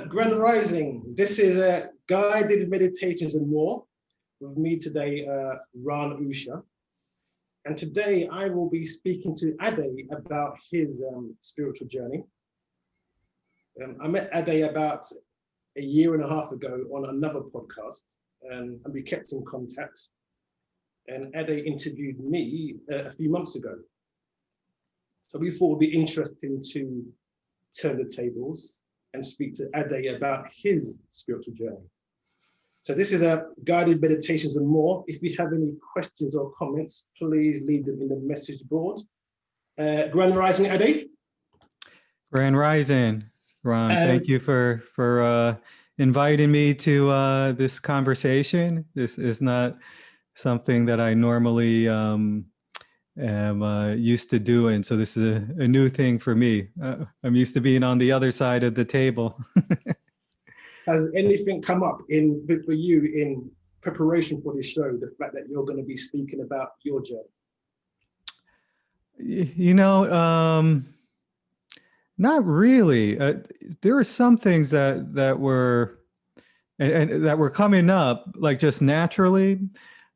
Grand Rising. This is a guided meditations and more with me today, Raan Oosha. And today I will be speaking to Ade about his spiritual journey. I met Ade about a year and a half ago on another podcast, and we kept in contact. And Ade interviewed me a few months ago. So we thought it would be interesting to turn the tables and speak to Ade about his spiritual journey. So this is a guided meditations and more. If you have any questions or comments, please leave them in the message board. Grand Rising, Ade. Grand Rising, Ron. Thank you for inviting me to this conversation. This is not something that I normally am used to doing. So this is a new thing for me. I'm used to being on the other side of the table. Has anything come up for you in preparation for this show, the fact that you're going to be speaking about your journey? You know, not really. There are some things that were and that were coming up like just naturally,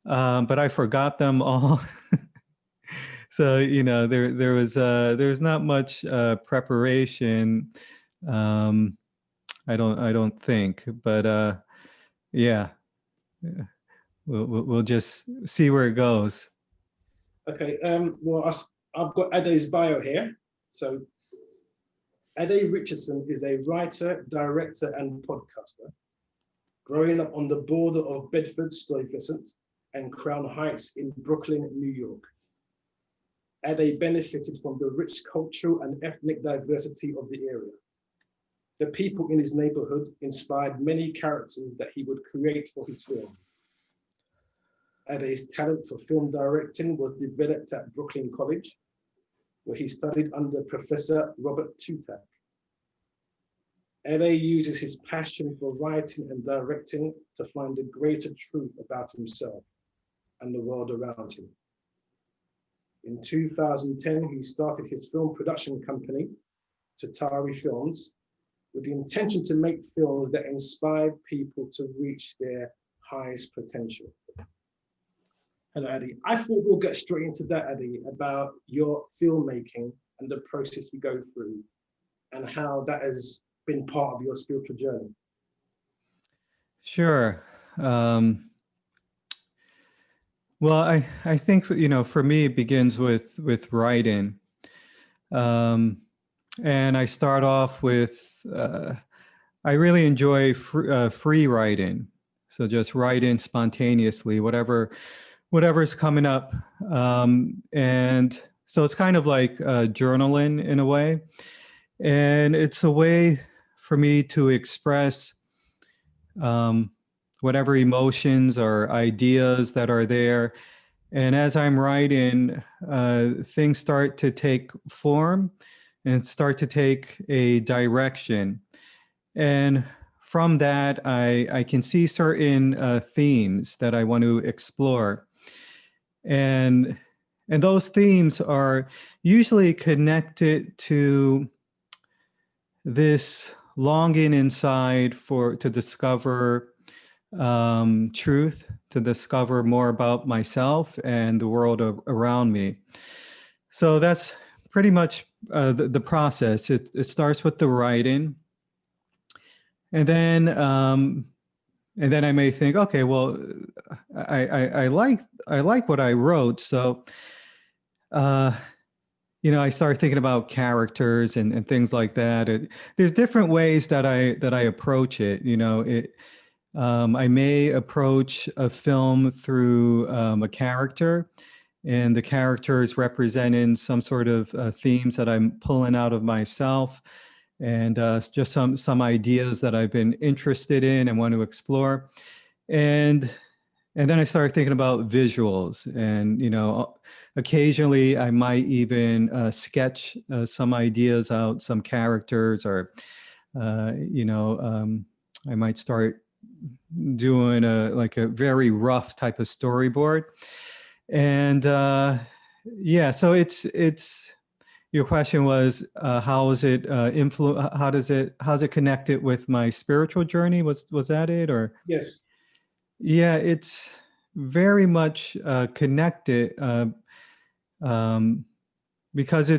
but I forgot them all. So, you know, there was not much preparation. I don't think, but yeah, we'll just see where it goes. Okay. Well, I've got Ade's bio here. So Ade Richardson is a writer, director, and podcaster. Growing up on the border of Bedford-Stuyvesant and Crown Heights in Brooklyn, New York. Ade benefited from the rich cultural and ethnic diversity of the area. The people in his neighborhood inspired many characters that he would create for his films. Ade's talent for film directing was developed at Brooklyn College, where he studied under Professor Robert Tutak. Ade uses his passion for writing and directing to find a greater truth about himself and the world around him. In 2010, he started his film production company, Tatari Films, with the intention to make films that inspire people to reach their highest potential. Hello, Ade. I thought we'll get straight into that, Ade, about your filmmaking and the process you go through and how that has been part of your spiritual journey. Sure. Well, I think, you know, for me, it begins with writing. And I start off with, I really enjoy free writing. So just writing spontaneously, whatever's coming up. And so it's kind of like journaling in a way. And it's a way for me to express whatever emotions or ideas that are there. And as I'm writing, things start to take form and start to take a direction. And from that, I can see certain themes that I want to explore. And those themes are usually connected to this longing inside to discover truth, to discover more about myself and the world around me. So that's pretty much the process. It starts with the writing, and then I may think, okay, well, I like what I wrote, so you know, I start thinking about characters and things like that. There's different ways that I approach it. You know, I may approach a film through a character, and the character is representing some sort of themes that I'm pulling out of myself, and just some ideas that I've been interested in and want to explore. And then I started thinking about visuals, and, you know, occasionally I might even sketch some ideas out, some characters, or, you know, I might start doing like a very rough type of storyboard. And yeah, so it's your question was how is it how's it connected with my spiritual journey? Was that it? Or Yes. yeah, it's very much connected, um, because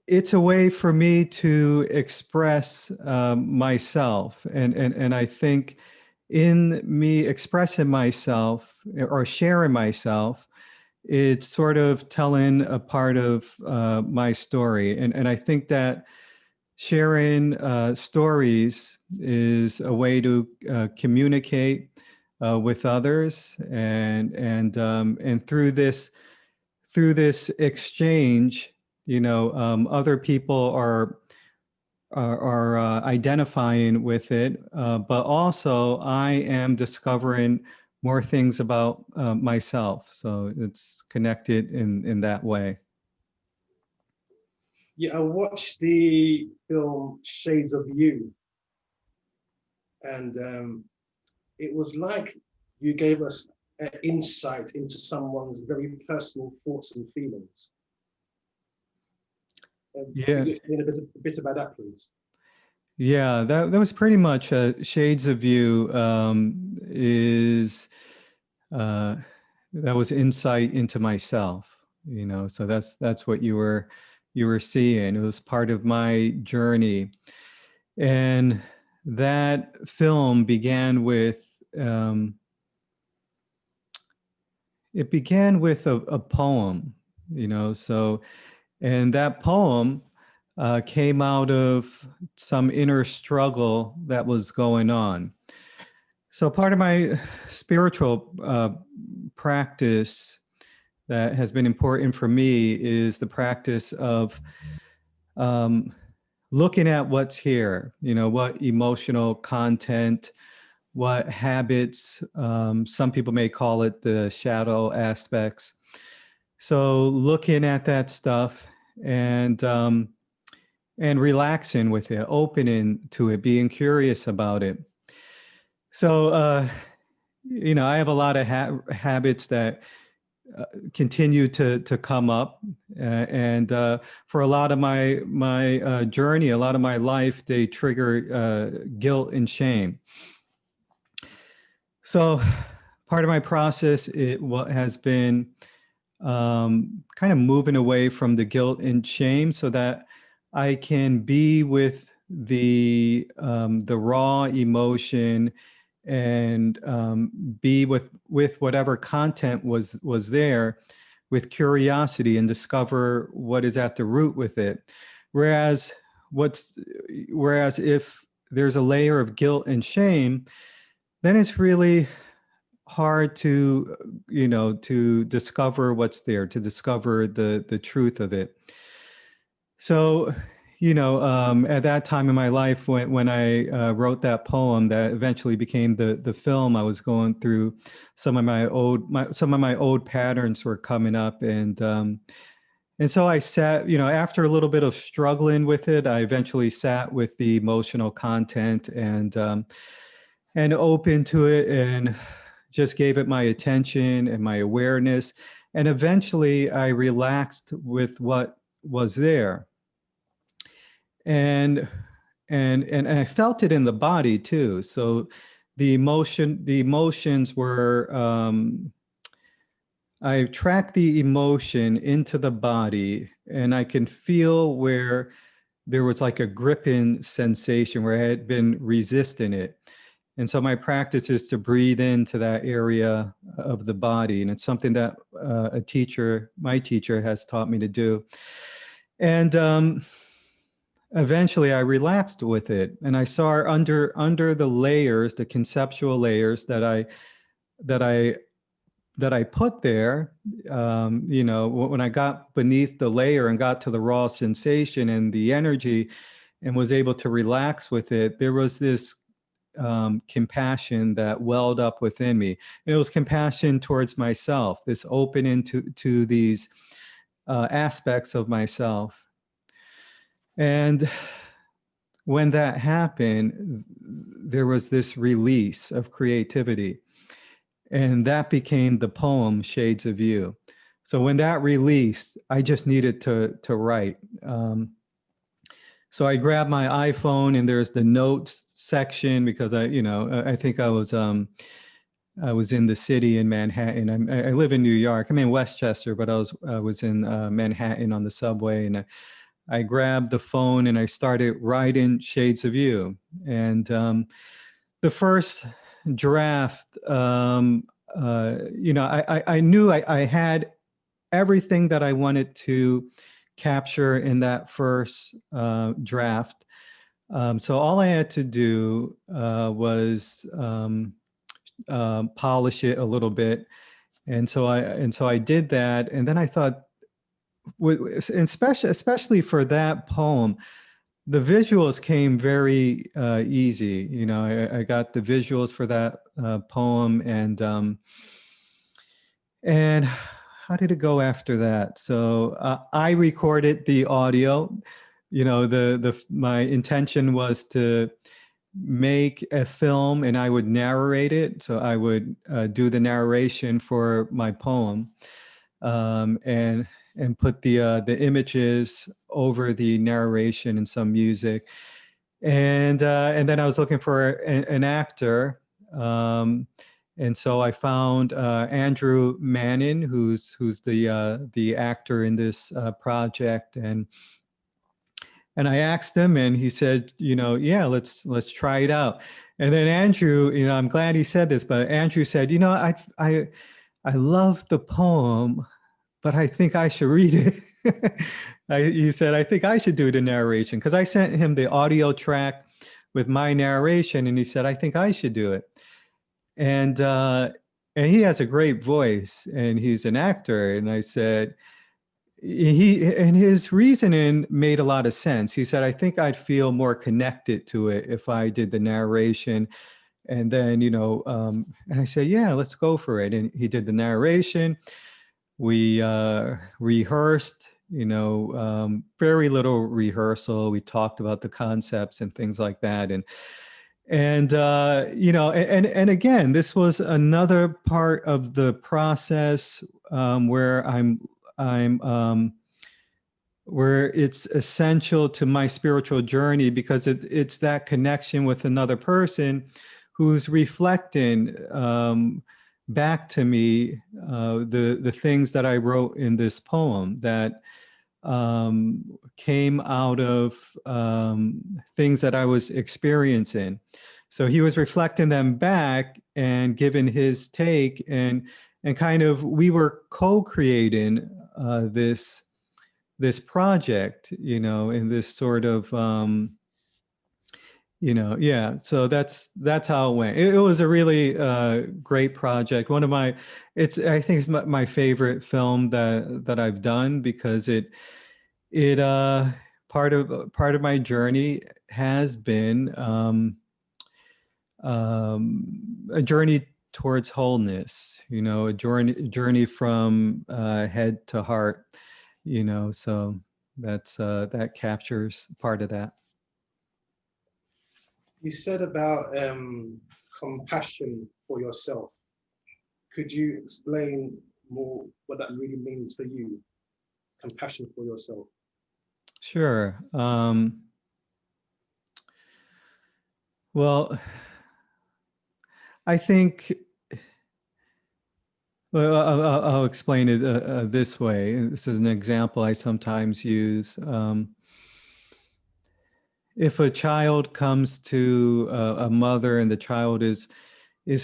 it's a way for me to express myself, and I think in me expressing myself or sharing myself, it's sort of telling a part of my story, and I think that sharing stories is a way to communicate with others, and through this exchange, other people are identifying with it, but also I am discovering more things about myself. So it's connected in that way. Yeah, I watched the film Shades of You, and it was like you gave us an insight into someone's very personal thoughts and feelings. Could Yeah, you explain a bit about that, please? yeah, that was pretty much Shades of You, is uh, that was insight into myself. So that's what you were seeing. It was part of my journey. And that film um, began with a poem, so, and that poem came out of some inner struggle that was going on. So part of my spiritual practice that has been important for me is the practice of um, looking at what's here, what emotional content, what habits, some people may call it the shadow aspects. So looking at that stuff, and relaxing with it, opening to it, being curious about it. So, I have a lot of habits that continue to come up, and for a lot of my journey, a lot of my life, they trigger guilt and shame. So part of my process, what has been kind of moving away from the guilt and shame so that I can be with the raw emotion, and be with whatever content was there, with curiosity, and discover what is at the root with it. Whereas what's whereas if there's a layer of guilt and shame, then it's really hard to discover what's there, to discover the truth of it. So, at that time in my life, when I wrote that poem that eventually became the film, I was going through some of my old patterns were coming up, and so I sat, after a little bit of struggling with it, I eventually sat with the emotional content, and open to it, and just gave it my attention and my awareness. And eventually I relaxed with what was there. And and I felt it in the body too. So the emotions were, I tracked the emotion into the body, and I can feel where there was like a gripping sensation where I had been resisting it. And so my practice is to breathe into that area of the body. And it's something that my teacher has taught me to do. And eventually I relaxed with it. And I saw under the layers, the conceptual layers that I that I put there, when I got beneath the layer and got to the raw sensation and the energy, and was able to relax with it, there was this compassion that welled up within me. And it was compassion towards myself, this opening to these aspects of myself. And when that happened, there was this release of creativity. And that became the poem Shades of You. So when that released, I just needed to write. So I grabbed my iPhone, and there's the notes section, because I think I was in the city in Manhattan. I live in New York. I'm in Westchester, but I was in Manhattan on the subway, and I grabbed the phone and I started writing Shades of You. And the first draft, I knew I had everything that I wanted to capture in that first draft. So all I had to do was polish it a little bit, and so I did that. And then I thought, and especially for that poem, the visuals came very easy. I got the visuals for that poem, and how did it go after that? So I recorded the audio. My intention was to make a film, and I would narrate it. So I would do the narration for my poem, and put the images over the narration and some music. And then I was looking for an actor. And so I found Andrew Manning, who's the actor in this project, and I asked him, and he said, yeah, let's try it out. And then Andrew, I'm glad he said this, but Andrew said, I love the poem, but I think I should read it. He said, I think I should do the narration, because I sent him the audio track with my narration, and he said, I think I should do it. And he has a great voice, and he's an actor. And I said, and his reasoning made a lot of sense. He said, I think I'd feel more connected to it if I did the narration. And then, and I said, yeah, let's go for it. And he did the narration. We rehearsed, very little rehearsal. We talked about the concepts and things like that. And again, this was another part of the process where where it's essential to my spiritual journey, because it's that connection with another person who's reflecting back to me the things that I wrote in this poem that came out of things that I was experiencing. So he was reflecting them back and giving his take, and kind of we were co-creating this project, in this sort of yeah. So that's how it went. It was a really great project. One of I think it's my favorite film that I've done, because it part of my journey has been a journey towards wholeness, a journey from head to heart, so that's that captures part of that. You said about compassion for yourself. Could you explain more what that really means for you? Compassion for yourself. Sure. Well, I think, well, I'll explain it this way. This is an example I sometimes use. If a child comes to a mother, and the child is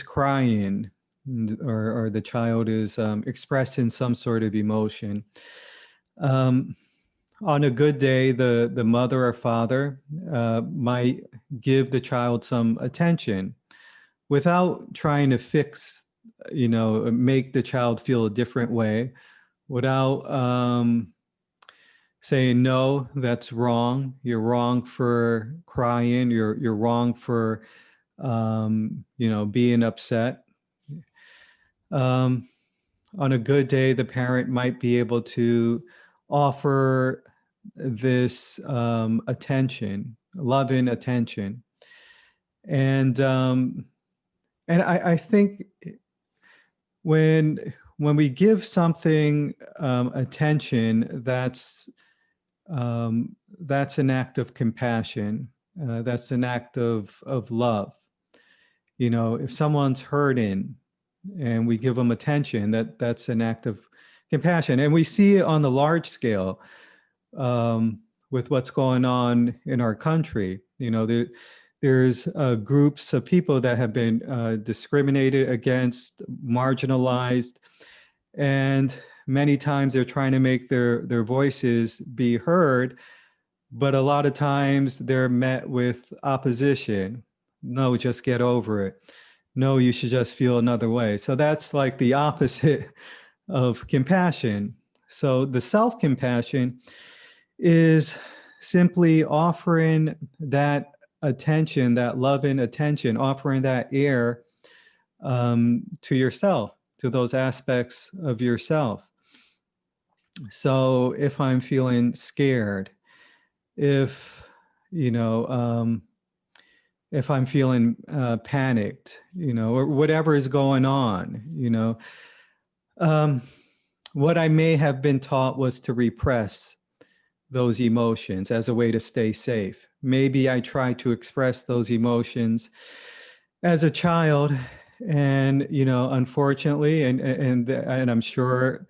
crying, or the child is expressing some sort of emotion, on a good day, the mother or father might give the child some attention without trying to fix, make the child feel a different way, without saying, no, that's wrong. You're wrong for crying. You're wrong for, being upset. On a good day, the parent might be able to offer this attention, loving attention. And I think when when we give something attention, that's an act of compassion. That's an act of love. You know, if someone's hurting and we give them attention, that's an act of compassion. And we see it on the large scale with what's going on in our country. You know, there's groups of people that have been discriminated against, marginalized, and many times they're trying to make their voices be heard, but a lot of times they're met with opposition. No, just get over it. No, you should just feel another way. So that's like the opposite of compassion. So the self-compassion is simply offering that attention, that loving attention, offering that air to yourself, to those aspects of yourself. So if I'm feeling scared, if, you know, if I'm feeling panicked, you know, or whatever is going on, you know, what I may have been taught was to repress those emotions as a way to stay safe. Maybe I tried to express those emotions as a child, and you know, unfortunately, and I'm sure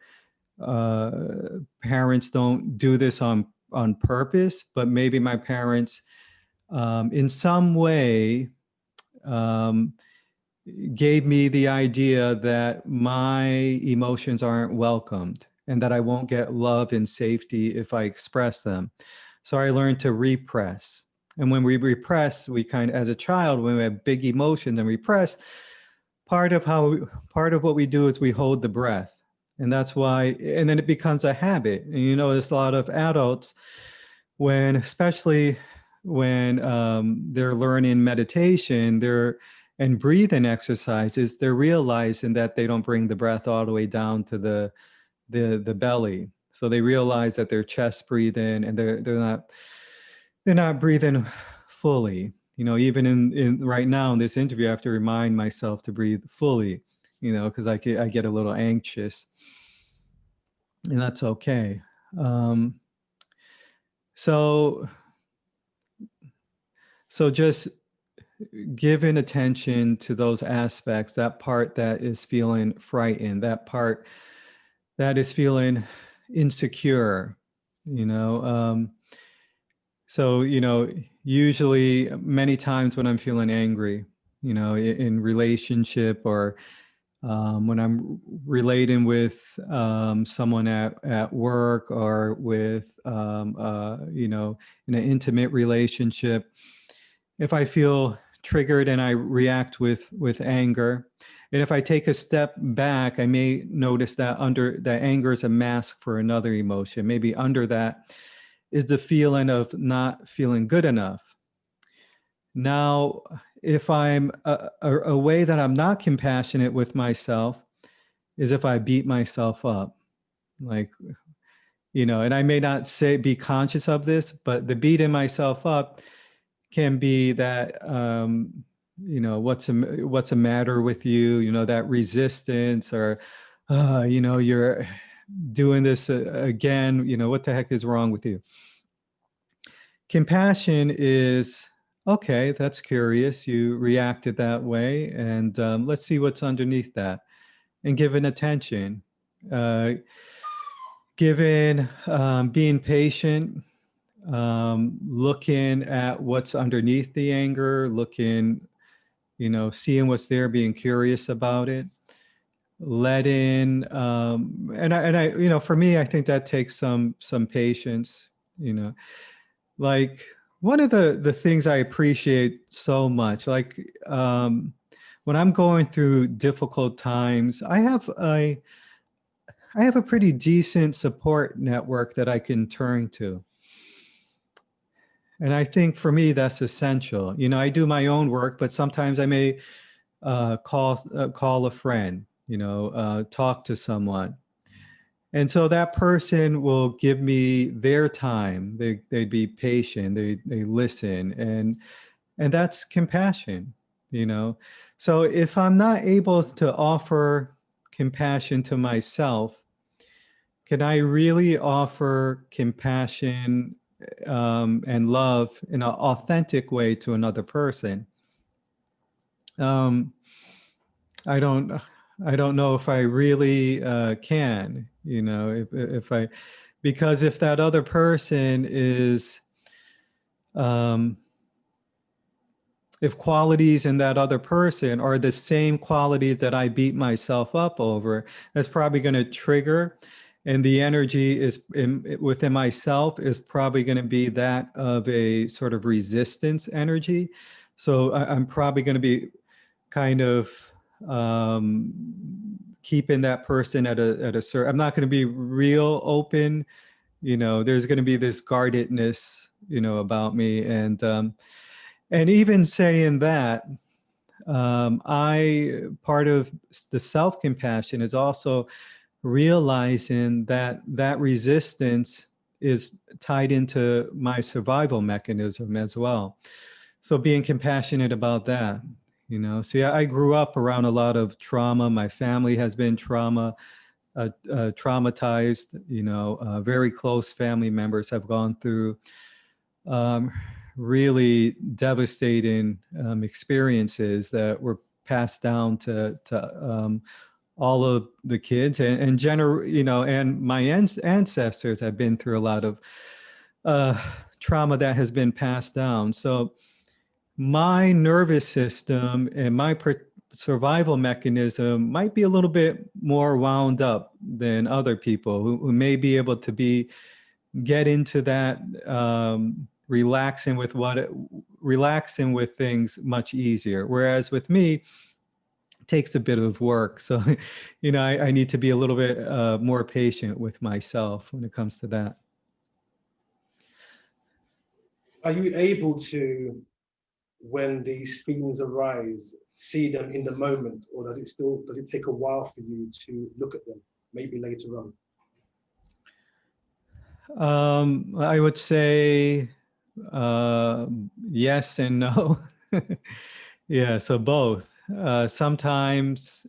parents don't do this on purpose, but maybe my parents, in some way, gave me the idea that my emotions aren't welcomed and that I won't get love and safety if I express them. So I learned to repress. And when we repress, we kind of, as a child, when we have big emotions and repress, part of what we do is we hold the breath. And that's why, and then it becomes a habit. And you know, there's a lot of adults especially when they're learning meditation, and breathing exercises, they're realizing that they don't bring the breath all the way down to the belly. So they realize that their chest breathing, and they're not breathing fully. You know, even in right now in this interview, I have to remind myself to breathe fully, you know, because I get a little anxious, and that's okay. So just giving attention to those aspects, that part that is feeling frightened, that part that is feeling insecure, you know. So, you know, usually many times when I'm feeling angry, you know, in relationship, or when I'm relating with someone at work, or with, you know, in an intimate relationship, if I feel triggered and I react with anger, and if I take a step back, I may notice that under that anger is a mask for another emotion. Maybe under that is the feeling of not feeling good enough. Now, if I'm a way that I'm not compassionate with myself is if I beat myself up, like, you know, and I may not be conscious of this, but the beating myself up can be that, you know, what's a matter with you, you know, that resistance, or, you know, you're doing this again, you know, what the heck is wrong with you? Compassion is, okay, that's curious. You reacted that way, and let's see what's underneath that, and giving attention, being patient, looking at what's underneath the anger, you know, seeing what's there, being curious about it, letting, and I, you know, for me, I think that takes some patience, you know. Like, one of the things I appreciate so much, like, when I'm going through difficult times, I have a pretty decent support network that I can turn to. And I think for me, that's essential. You know, I do my own work, but sometimes I may call a friend, you know, talk to someone. And so that person will give me their time. They'd be patient. They listen, and that's compassion, you know. So if I'm not able to offer compassion to myself, can I really offer compassion and love in an authentic way to another person? I don't know if I really can, if I, because if that other person is, if qualities in that other person are the same qualities that I beat myself up over, that's probably going to trigger, and the energy is within myself is probably going to be that of a sort of resistance energy. So I'm probably going to be kind of keeping that person at a certain, I'm not going to be real open, there's going to be this guardedness, about me. And even saying that, part of the self-compassion is also realizing that that resistance is tied into my survival mechanism as well. So being compassionate about that, See, I grew up around a lot of trauma. My family has been traumatized, very close family members have gone through really devastating experiences that were passed down to all of the kids, and and my ancestors have been through a lot of trauma that has been passed down. So my nervous system and my survival mechanism might be a little bit more wound up than other people who may be able to get into that relaxing with things much easier. Whereas with me, it takes a bit of work. So, I need to be a little bit more patient with myself when it comes to that. Are you able to, when these feelings arise, see them in the moment, or does it take a while for you to look at them, maybe later on? I would say yes and no. Yeah, so both. Sometimes,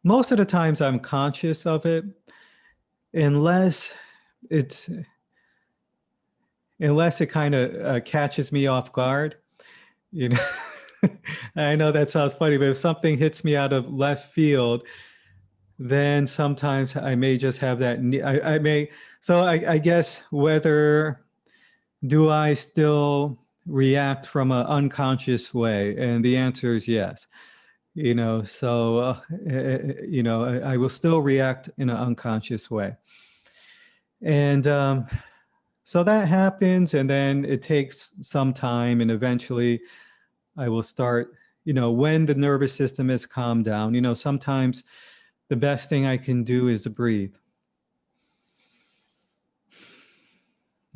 most of the times I'm conscious of it, unless it kind of catches me off guard. I know that sounds funny, but if something hits me out of left field, then sometimes I may just have that. I may. So I guess whether do I still react from an unconscious way? And the answer is yes. So I will still react in an unconscious way. And so that happens, and then it takes some time, and eventually I will start, when the nervous system is calmed down, sometimes the best thing I can do is to breathe.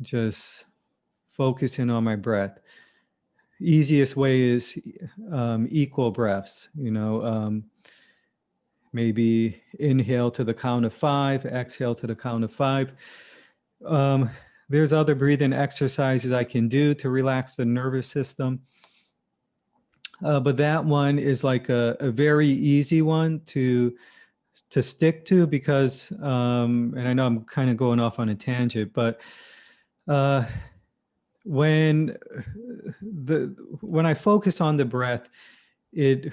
Just focusing on my breath. Easiest way is equal breaths, maybe inhale to the count of 5, exhale to the count of 5. There's other breathing exercises I can do to relax the nervous system. But that one is like a very easy one to stick to, because, and I know I'm kind of going off on a tangent, but when I focus on the breath, it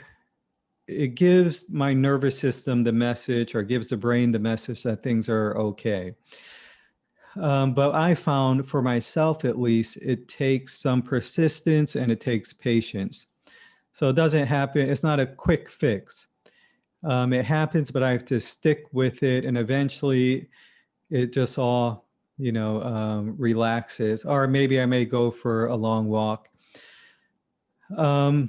gives my nervous system the message, or gives the brain the message that things are okay. But I found, for myself at least, it takes some persistence and it takes patience. So it doesn't happen. It's not a quick fix. It happens, but I have to stick with it, and eventually it just all, relaxes. Or maybe I may go for a long walk. So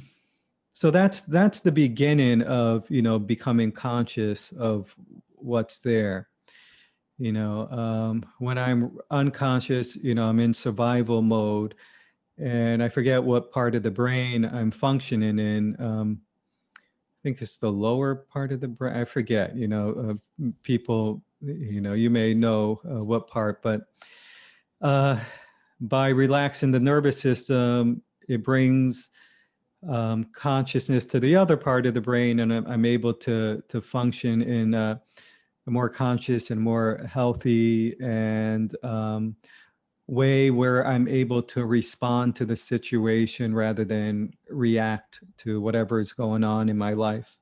that's the beginning of, becoming conscious of what's there. When I'm unconscious, I'm in survival mode, and I forget what part of the brain I'm functioning in. I think it's the lower part of the brain. I forget, people, you may know what part, but by relaxing the nervous system, it brings consciousness to the other part of the brain, and I'm able to function in a more conscious and more healthy and way where I'm able to respond to the situation rather than react to whatever is going on in my life.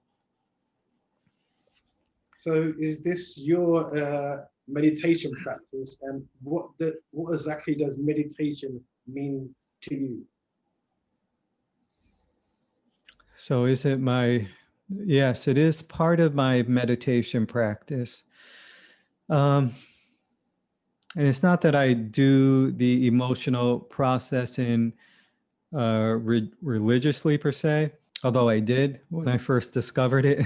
So is this your meditation practice, and what exactly does meditation mean to you? So is it yes, it is part of my meditation practice. And it's not that I do the emotional processing religiously per se, although I did when I first discovered it,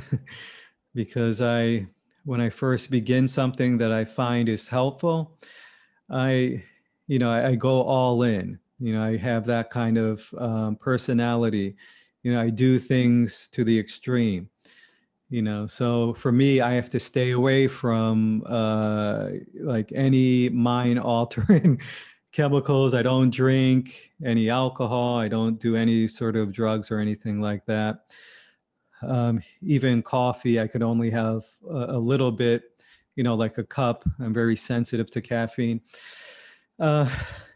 because when I first begin something that I find is helpful, I go all in. I have that kind of personality. I do things to the extreme. So for me, I have to stay away from like any mind altering chemicals. I don't drink any alcohol. I don't do any sort of drugs or anything like that. Even coffee, I could only have a little bit, like a cup. I'm very sensitive to caffeine.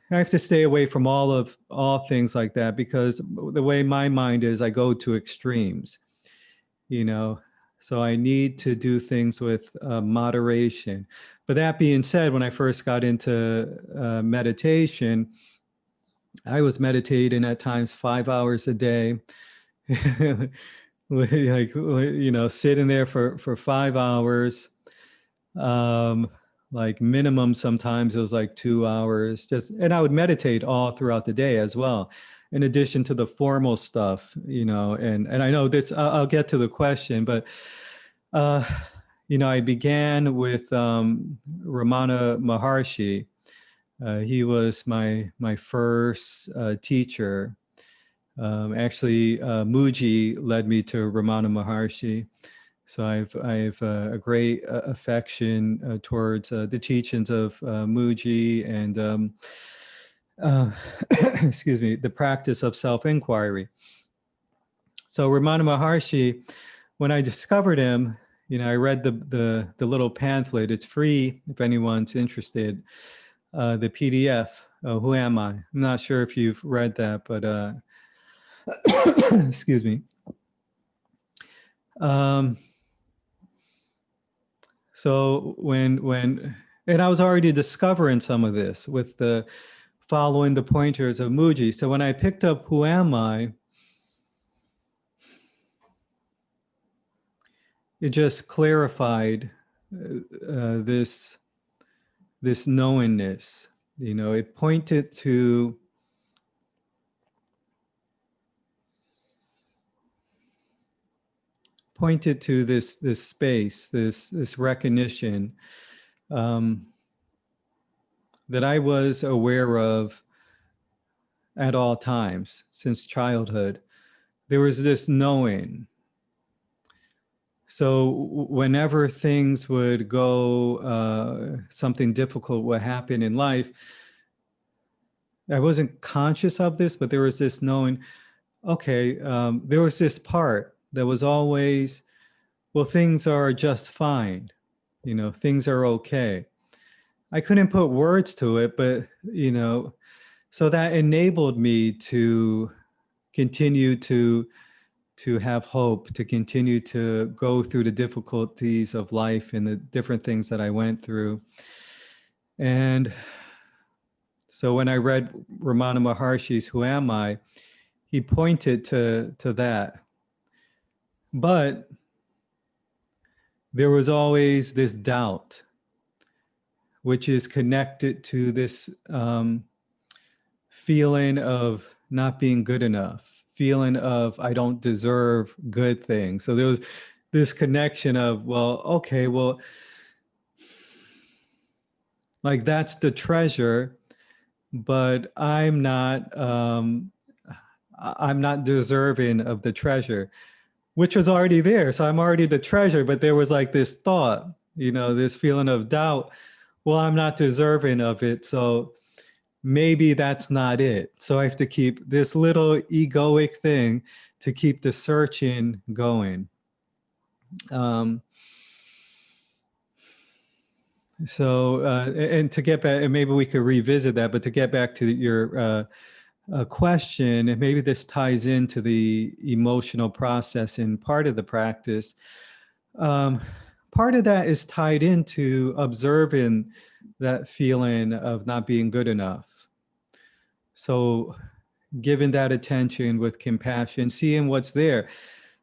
I have to stay away from all things like that, because the way my mind is, I go to extremes, so I need to do things with moderation. But that being said, when I first got into meditation, I was meditating at times 5 hours a day, like, sitting there for 5 hours. Like minimum, sometimes it was like 2 hours, and I would meditate all throughout the day as well, in addition to the formal stuff, and I know this, I'll get to the question, but I began with Ramana Maharshi. He was my first teacher. Actually, Muji led me to Ramana Maharshi. So I have a great affection towards the teachings of Muji and excuse me, the practice of self-inquiry. So Ramana Maharshi, when I discovered him, I read the little pamphlet. It's free if anyone's interested. The PDF. Who am I? I'm not sure if you've read that, but excuse me. So and I was already discovering some of this with the following the pointers of Muji. So when I picked up Who Am I, it just clarified this knowingness. It pointed to this space, this recognition that I was aware of at all times since childhood. There was this knowing. So whenever things would go, something difficult would happen in life, I wasn't conscious of this, but there was this knowing, okay, there was this part that was always, well, things are just fine. Things are okay. I couldn't put words to it, but, so that enabled me to continue to have hope, to continue to go through the difficulties of life and the different things that I went through. And so when I read Ramana Maharshi's Who Am I, he pointed to that. But there was always this doubt, which is connected to this feeling of not being good enough, feeling of I don't deserve good things. So there was this connection of, well, okay, well, like that's the treasure, but I'm not deserving of the treasure, which was already there. So I'm already the treasure, but there was like this thought, this feeling of doubt. Well, I'm not deserving of it, so maybe that's not it. So I have to keep this little egoic thing to keep the searching going. And to get back, and maybe we could revisit that, but to get back to your question, and maybe this ties into the emotional processing part of the practice. Part of that is tied into observing that feeling of not being good enough. So giving that attention with compassion, seeing what's there,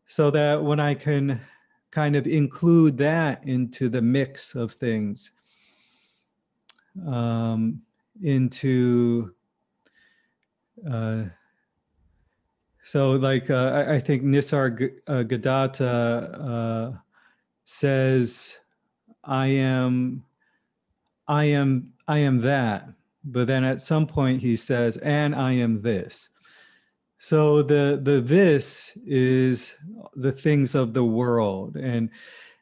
so that when I can kind of include that into the mix of things, so like I think Nisargadatta says, I am that, but then at some point he says, and I am this. So the this is the things of the world, and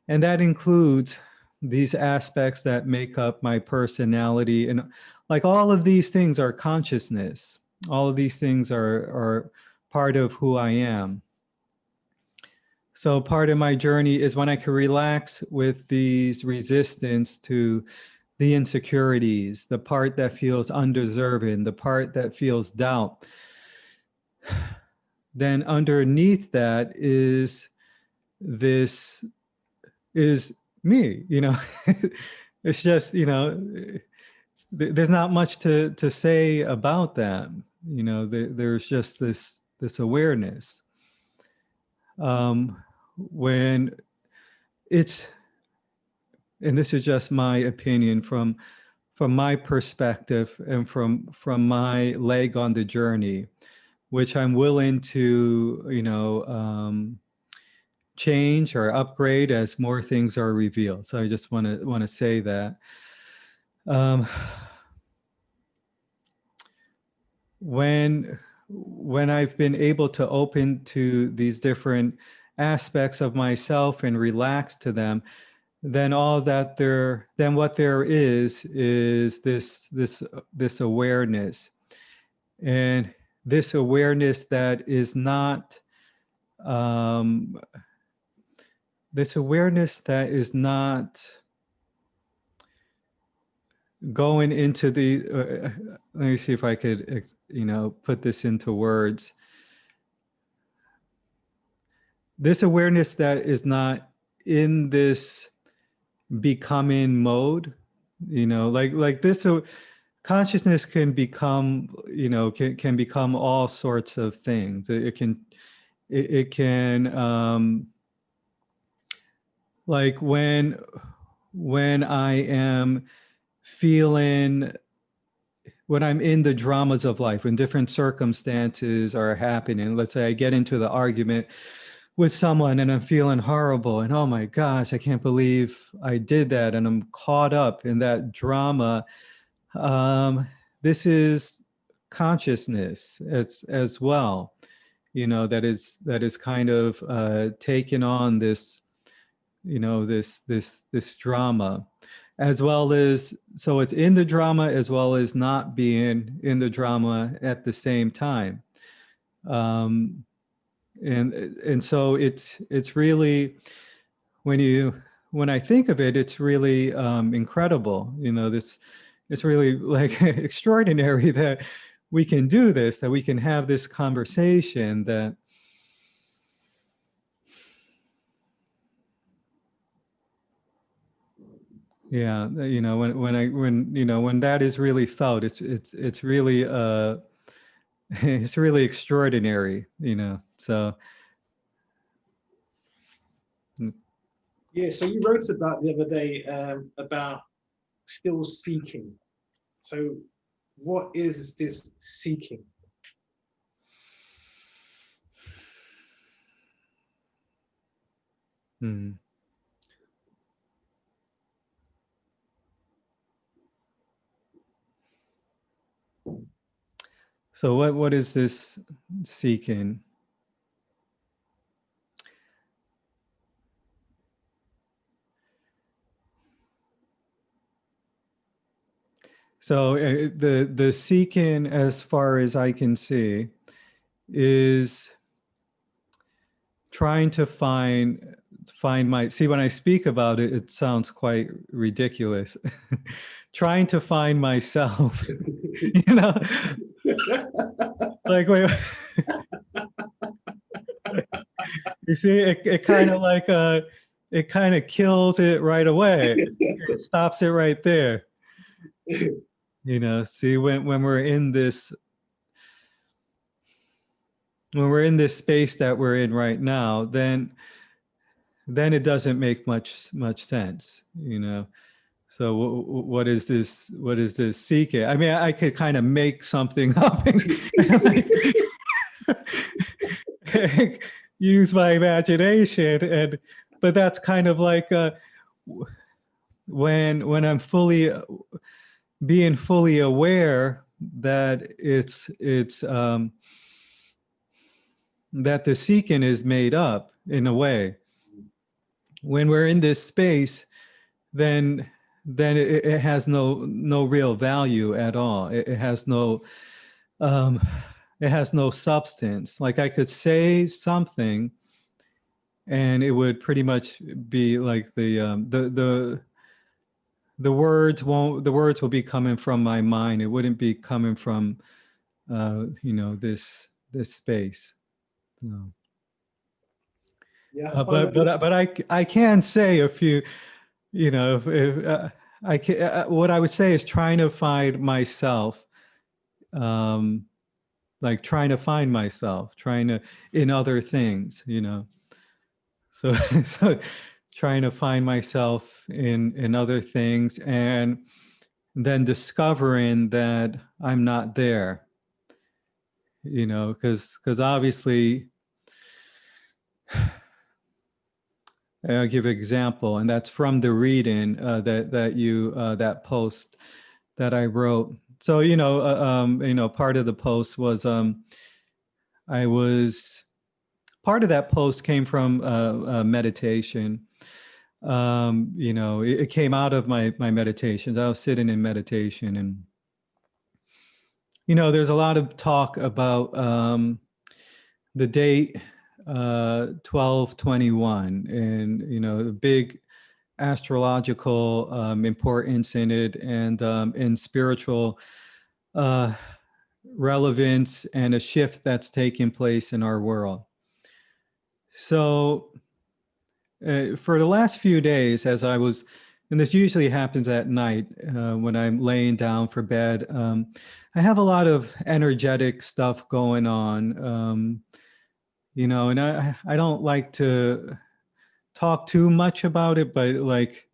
that includes these aspects that make up my personality, and like all of these things are consciousness. All of these things are part of who I am. So part of my journey is when I can relax with these resistance to the insecurities, the part that feels undeserving, the part that feels doubt. Then underneath that is this is me, you know. It's just, you know, there's not much to say about that. You know, there's just this awareness. When it's, and this is just my opinion from my perspective and from my leg on the journey, which I'm willing to, you know, change or upgrade as more things are revealed. So I just want to say that. When I've been able to open to these different aspects of myself and relax to them, then what there is this awareness, and this awareness that is not going into the let me see if I could, you know, put this into words. This awareness that is not in this becoming mode, you know, like this. So consciousness can become, you know, can become all sorts of things. It can like when I am feeling, when I'm in the dramas of life, when different circumstances are happening, let's say I get into the argument with someone and I'm feeling horrible, and oh my gosh, I can't believe I did that, and I'm caught up in that drama. This is consciousness as well, you know, that is kind of taken on this, you know, this drama, as well as, so it's in the drama as well as not being in the drama at the same time. And so it's really, when I think of it, it's really incredible, you know, it's really like extraordinary that we can do this, that we can have this conversation, that yeah, you know, when you know, when that is really felt, it's really it's really extraordinary, you know. So Yeah, so you wrote about the other day about still seeking. So what is this seeking? hmm. So what is this seeking? So the seeking, as far as I can see, is trying to find my, see, when I speak about it, it sounds quite ridiculous. Trying to find myself, you know, like, wait, you see, it kind of like, it kind of kills it right away. It stops it right there. You know, see, when we're in this, when we're in this space that we're in right now, then it doesn't make much sense, you know. So what is this? What is this seeking? I mean, I could kind of make something up and like, use my imagination, and but that's kind of like when I'm fully being fully aware that it's that the seeking is made up in a way. When we're in this space, then it has no real value at all. It has no um, it has no substance. Like I could say something, and it would pretty much be like the words will be coming from my mind. It wouldn't be coming from you know, this space. So, Yeah, I can say a few, you know, if I can, what I would say is trying to find myself, um, like trying to find myself, trying to in other things, you know. So so trying to find myself in other things, and then discovering that I'm not there, you know, because obviously, I'll give an example, and that's from the reading that you that post that I wrote. So you know, part of the post was I was part of that post came from meditation. You know, it came out of my meditations. I was sitting in meditation, and you know, there's a lot of talk about the date 12/21, and you know, the big astrological importance in it, and in spiritual uh, relevance, and a shift that's taking place in our world. So for the last few days, as I was, and this usually happens at night when I'm laying down for bed, I have a lot of energetic stuff going on, you know, and I don't like to talk too much about it, but like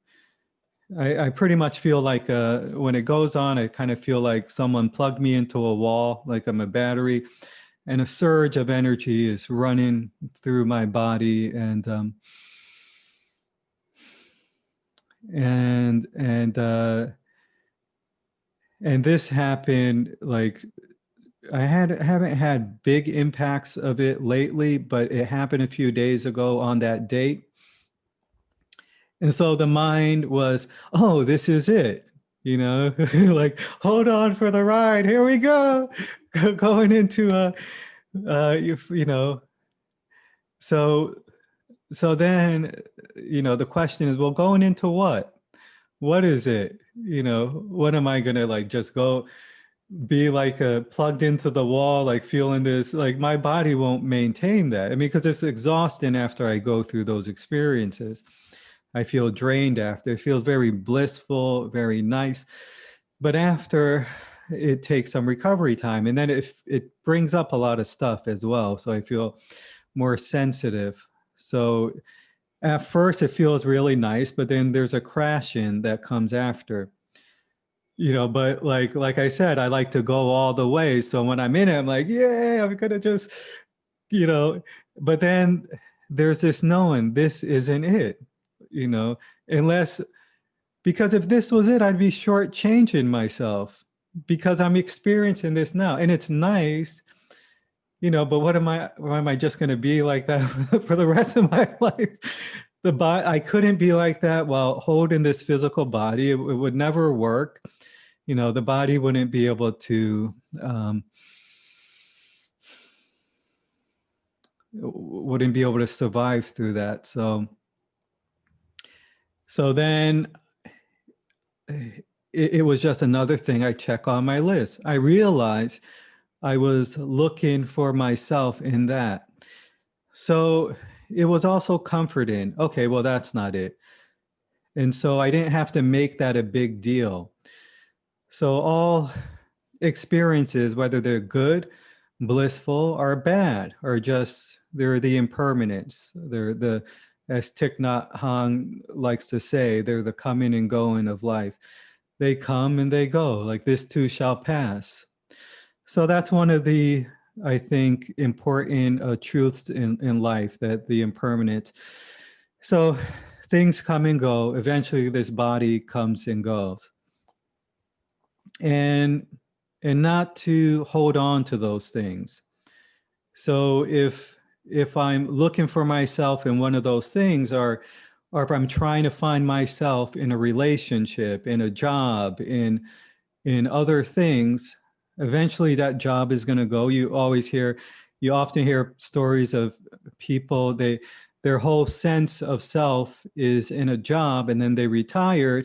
I pretty much feel like when it goes on, I kind of feel like someone plugged me into a wall, like I'm a battery, and a surge of energy is running through my body, and and this happened like haven't had big impacts of it lately, but it happened a few days ago on that date. And so the mind was, oh, this is it, you know, like, hold on for the ride. Here we go. Going into you know, so, so then, you know, the question is, well, going into what? What is it? You know, what am I going to like just go be like plugged into the wall, like feeling this, like my body won't maintain that. I mean, because it's exhausting after I go through those experiences. I feel drained after. It feels very blissful, very nice. But after, it takes some recovery time. And then it brings up a lot of stuff as well. So I feel more sensitive. So at first it feels really nice, but then there's a crash in that comes after. You know, but like I said, I like to go all the way. So when I'm in it, I'm like, yeah, I'm gonna just, you know, but then there's this knowing this isn't it, you know, unless, because if this was it, I'd be shortchanging myself because I'm experiencing this now and it's nice, you know, but what am I just going to be like that for the rest of my life? The body, I couldn't be like that while holding this physical body. It would never work. You know, the body wouldn't be able to wouldn't be able to survive through that. So then it was just another thing I check on my list. I realized I was looking for myself in that. So it was also comforting. Okay, well, that's not it. And so I didn't have to make that a big deal. So all experiences, whether they're good, blissful, or bad, are just, they're the impermanence. They're the, as Thich Nhat Hanh likes to say, they're the coming and going of life. They come and they go, like this too shall pass. So that's one of the, I think, important truths in life, that the impermanence. So things come and go. Eventually this body comes and goes. And not to hold on to those things. So if I'm looking for myself in one of those things, or if I'm trying to find myself in a relationship, in a job, in other things, eventually that job is going to go. You often hear stories of people, their whole sense of self is in a job, and then they retire,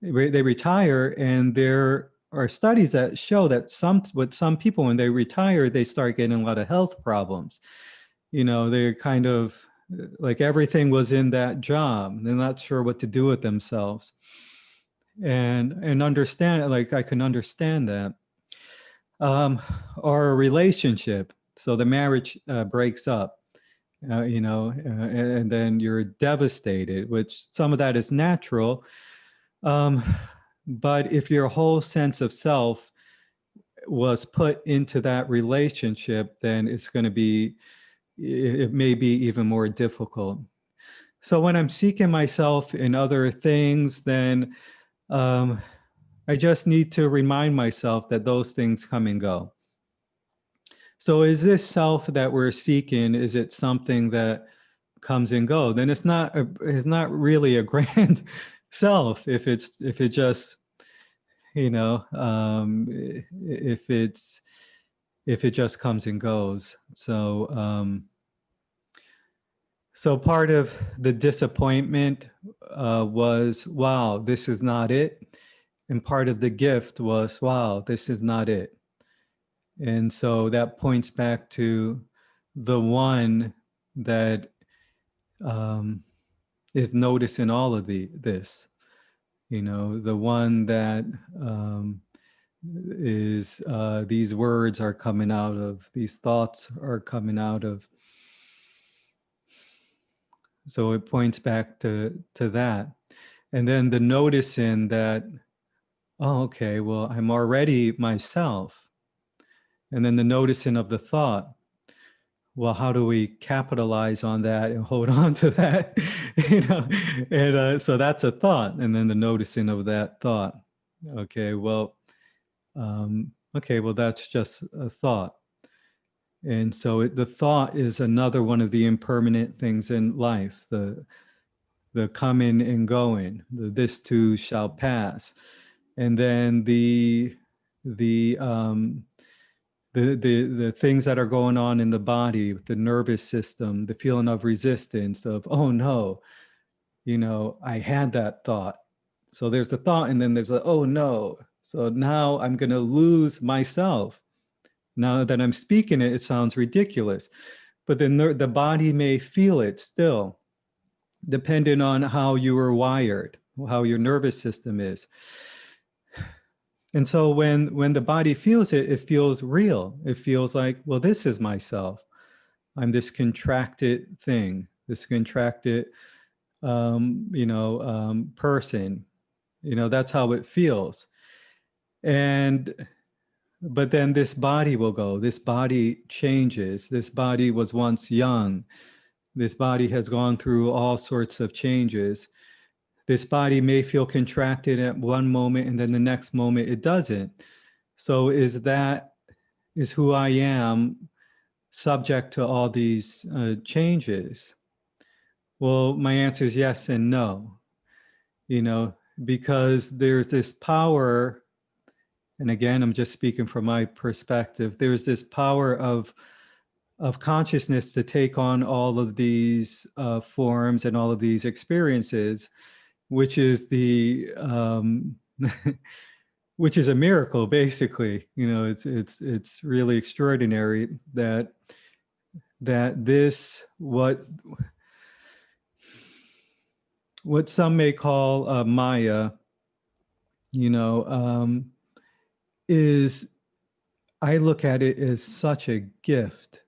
and there are studies that show that with some people, when they retire, they start getting a lot of health problems. They're kind of like everything was in that job. They're not sure what to do with themselves. And understand, like, I can understand that. Or a relationship. So the marriage breaks up, and then you're devastated, which some of that is natural. But if your whole sense of self was put into that relationship, then it may be even more difficult. So when I'm seeking myself in other things, then I just need to remind myself that those things come and go. So is this self that we're seeking, is it something that comes and goes? Then it's not really a grand self if it just, if it just comes and goes. So part of the disappointment was, wow, this is not it. And part of the gift was, wow, this is not it. And so that points back to the one that is noticing all of this, the one that is these words are coming out of, these thoughts are coming out of. So it points back to that. And then the noticing that, oh, okay, well, I'm already myself. And then the noticing of the thought, well, how do we capitalize on that and hold on to that? And so that's a thought. And then the noticing of that thought. Okay, well, that's just a thought. And so the thought is another one of the impermanent things in life, the coming and going, the this too shall pass. And then the things that are going on in the body, the nervous system, the feeling of resistance of, oh no, I had that thought. So there's a thought, and then there's a, oh no. So now I'm going to lose myself. Now that I'm speaking it, it sounds ridiculous, but then the body may feel it still, depending on how you were wired, how your nervous system is. And so when the body feels it, it feels real. It feels like, well, this is myself. I'm this contracted thing, this contracted, person. That's how it feels. But then this body will go. This body changes. This body was once young. This body has gone through all sorts of changes. This body may feel contracted at one moment, and then the next moment it doesn't. So is who I am subject to all these changes? Well, my answer is yes and no. Because there's this power, and again, I'm just speaking from my perspective, there's this power of of consciousness to take on all of these forms and all of these experiences, which is the which is a miracle, basically. You know, it's really extraordinary that this what some may call Maya, you know, is, I look at it as such a gift,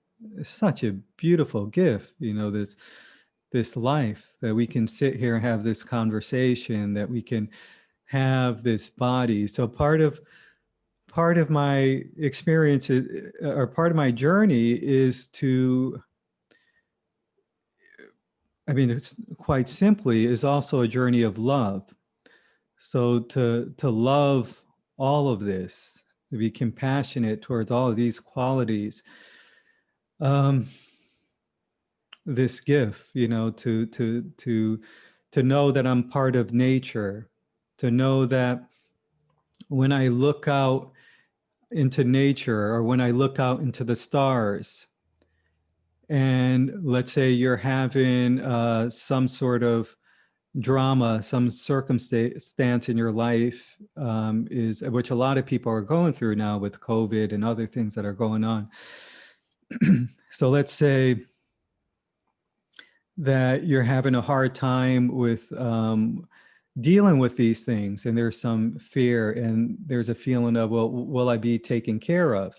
such a beautiful gift, you know, this life, that we can sit here and have this conversation, that we can have this body. So part of my experience or part of my journey is to, I mean, it's quite simply, is also a journey of love. So to love all of this, to be compassionate towards all of these qualities, this gift, you know, to know that I'm part of nature, to know that when I look out into nature, or when I look out into the stars, and let's say you're having some sort of drama, some circumstance in your life, is which a lot of people are going through now with COVID and other things that are going on. So let's say that you're having a hard time with dealing with these things, and there's some fear, and there's a feeling of, well, will I be taken care of?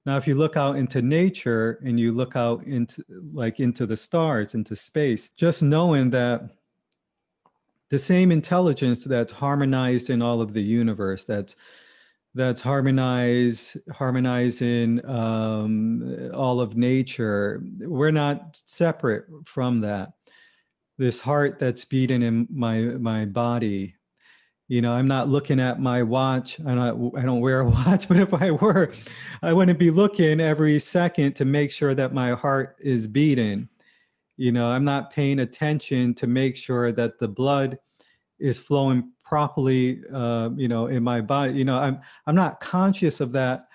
Now, if you look out into nature and you look out into the stars, into space, just knowing that the same intelligence that's harmonized in all of the universe, that's harmonizing all of nature, we're not separate from that. This heart that's beating in my body, you know, I'm not looking at my watch. I don't wear a watch, but if I were, I wouldn't be looking every second to make sure that my heart is beating. You know, I'm not paying attention to make sure that the blood is flowing properly, you know, in my body. You know, I'm not conscious of that,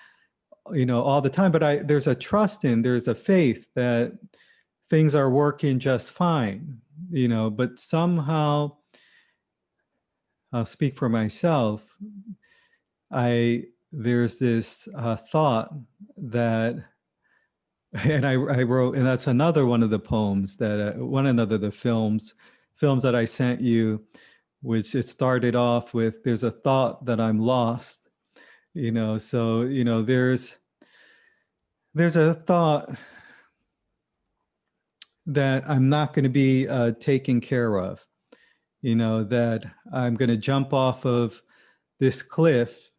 you know, all the time, but there's a trust there's a faith that things are working just fine, you know, but somehow, I'll speak for myself, there's this thought that, and I wrote, and that's another one of the poems that the films that I sent you, which it started off with, there's a thought that I'm lost, you know. So, you know, there's a thought that I'm not going to be taken care of, you know, that I'm going to jump off of this cliff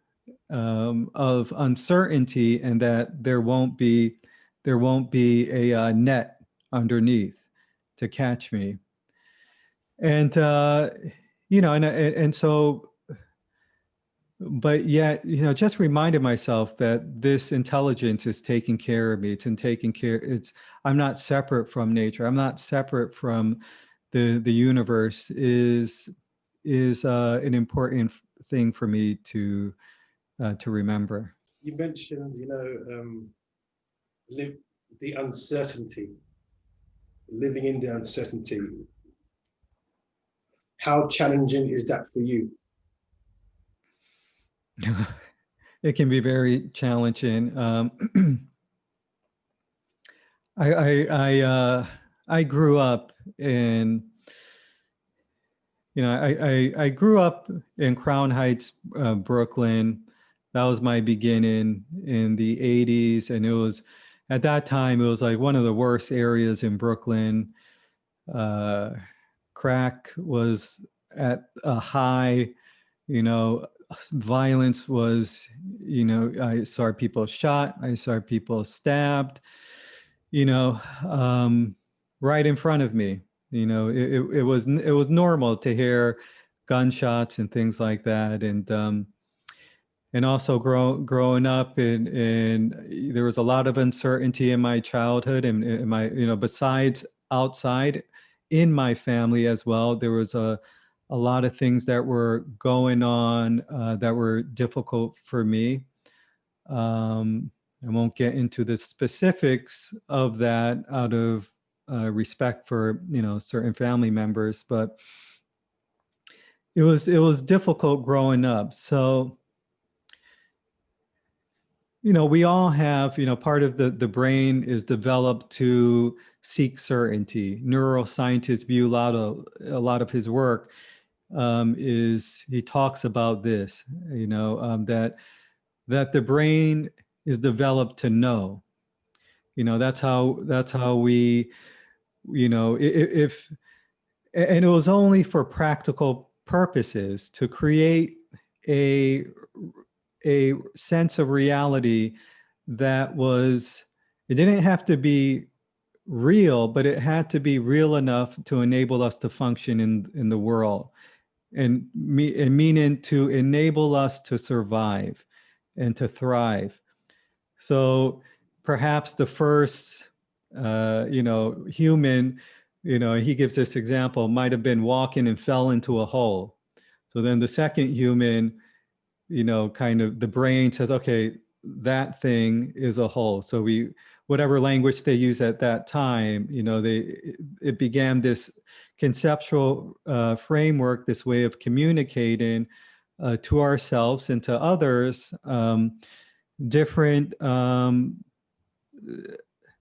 of uncertainty, and that there won't be a net underneath to catch me. And you know, and so, but yet, you know, just reminded myself that this intelligence is taking care of me. I'm not separate from nature. I'm not separate from the universe. Is an important thing for me to remember. You mentioned, you know, live the uncertainty, living in the uncertainty. How challenging is that for you? It can be very challenging. I grew up in, you know, I grew up in Crown Heights, Brooklyn. That was my beginning in the 80s. And it was, at that time, it was like one of the worst areas in Brooklyn. Crack was at a high, you know, violence was, you know, I saw people shot, I saw people stabbed, you know, right in front of me. You know, it was normal to hear gunshots and things like that. And also growing up in there was a lot of uncertainty in my childhood, and in my, you know, besides outside in my family as well, there was a lot of things that were going on that were difficult for me. I won't get into the specifics of that out of respect for, certain family members, but it was difficult growing up. So, we all have, part of the brain is developed to seek certainty. Neuroscientists view a lot of his work is he talks about this, that the brain is developed to know. That's how we, if and it was only for practical purposes to create a sense of reality that was, it didn't have to be real, but it had to be real enough to enable us to function in the world, and meaning to enable us to survive and to thrive. So perhaps the first, human, he gives this example, might have been walking and fell into a hole. So then the second human, kind of the brain says, okay, that thing is a hole. So whatever language they use at that time, it began this conceptual framework, this way of communicating to ourselves and to others, different,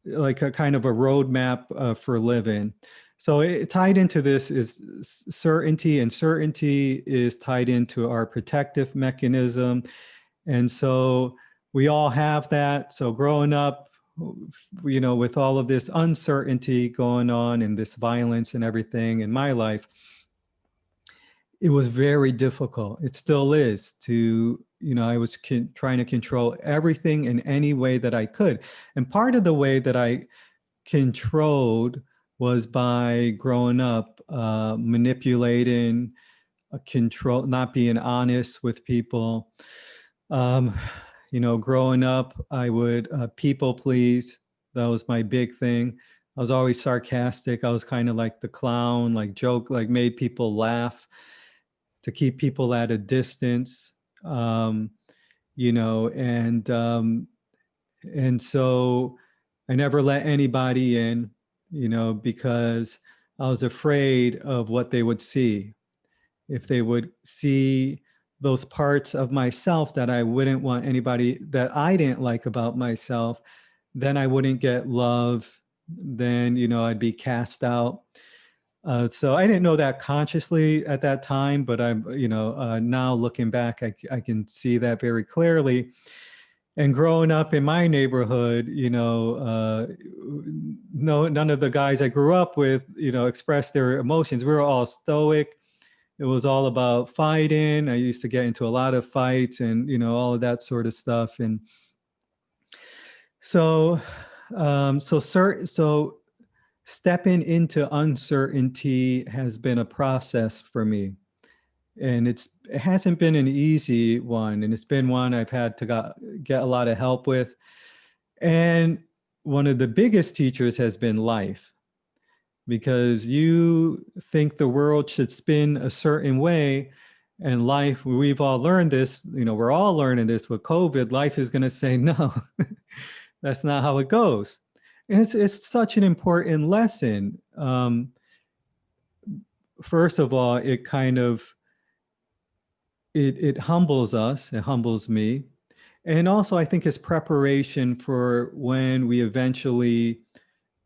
like a kind of a roadmap for living. So it tied into this is certainty, and certainty is tied into our protective mechanism. And so we all have that. So growing up, with all of this uncertainty going on and this violence and everything in my life, it was very difficult. It still is to, I was trying to control everything in any way that I could. And part of the way that I controlled was by growing up, manipulating, control, not being honest with people. Growing up, I would people please. That was my big thing. I was always sarcastic. I was kind of like the clown, like joke, like made people laugh to keep people at a distance. And so I never let anybody in, because I was afraid of what they would see. If they would see those parts of myself that I wouldn't want anybody, that I didn't like about myself, then I wouldn't get love. Then, I'd be cast out. So I didn't know that consciously at that time, but I'm, now looking back, I can see that very clearly. And growing up in my neighborhood, none of the guys I grew up with, expressed their emotions. We were all stoic. It was all about fighting. I used to get into a lot of fights and, all of that sort of stuff. And so, so stepping into uncertainty has been a process for me. And it hasn't been an easy one. And it's been one I've had to get a lot of help with. And one of the biggest teachers has been life. Because you think the world should spin a certain way, and life, we've all learned this, we're all learning this with COVID, life is going to say, no, that's not how it goes. And it's such an important lesson. First of all, it kind of, it humbles us, it humbles me. And also I think it's preparation for when we eventually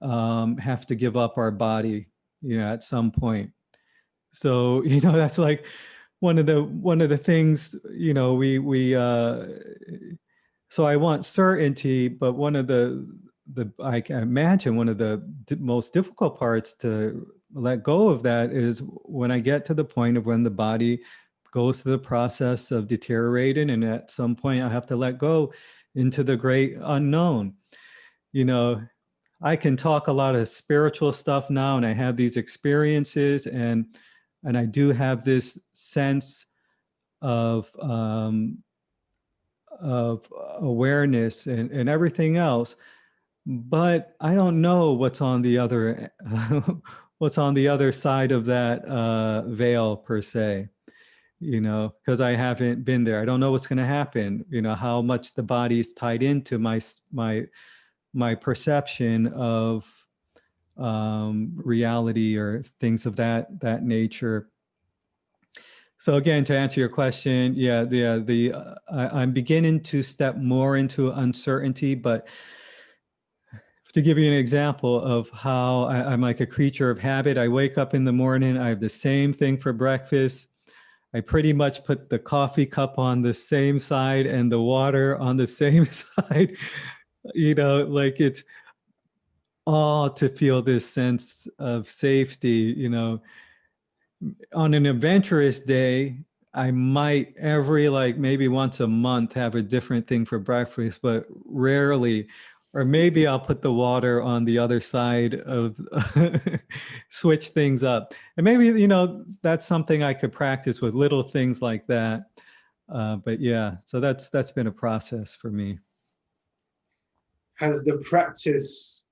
have to give up our body, at some point. So, that's like one of the things, so I want certainty, but one of I can imagine one of the most difficult parts to let go of that is when I get to the point of when the body goes through the process of deteriorating, and at some point I have to let go into the great unknown. I can talk a lot of spiritual stuff now, and I have these experiences, and I do have this sense of awareness and everything else, but I don't know what's on the other what's on the other side of that veil per se. you know, because I haven't been there. I don't know what's going to happen, you know, how much the body is tied into my perception of reality or things of that nature. So again, to answer your question, I'm beginning to step more into uncertainty, but to give you an example of how I'm like a creature of habit, I wake up in the morning, I have the same thing for breakfast. I pretty much put the coffee cup on the same side and the water on the same side, you know, like it's all to feel this sense of safety, you know. On an adventurous day, I might every like maybe once a month have a different thing for breakfast, but rarely. Or maybe I'll put the water on the other side of switch things up. And maybe, you know, that's something I could practice with little things like that. But yeah, so that's been a process for me. Has the practice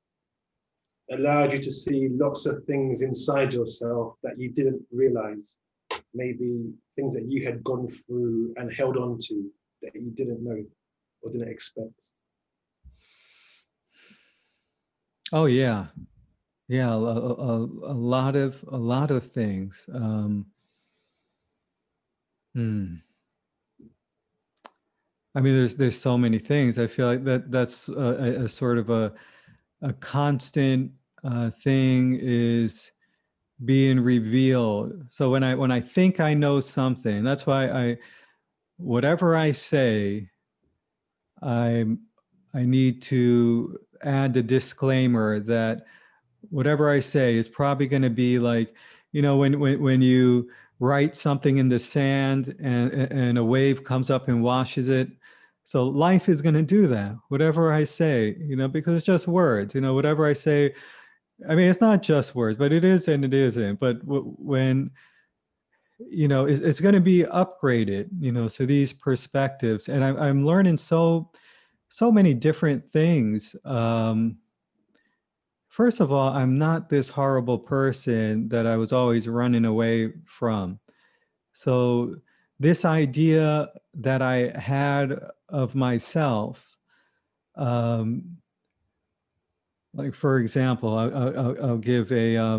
allowed you to see lots of things inside yourself that you didn't realize? Maybe things that you had gone through and held on to that you didn't know or didn't expect. Oh yeah, yeah, a lot of things. I mean, there's so many things. I feel like that's a sort of a constant thing is being revealed. So when I think I know something, that's why whatever I say, I need to add a disclaimer that whatever I say is probably going to be like, you know, when you write something in the sand and a wave comes up and washes it. So life is going to do that. Whatever I say, you know, because it's just words, you know, whatever I say, I mean, it's not just words, but it is and it isn't. But when, you know, it's going to be upgraded, you know, so these perspectives, and I'm learning so many different things. First of all, I'm not this horrible person that I was always running away from. So this idea that I had of myself, like for example, I'll give a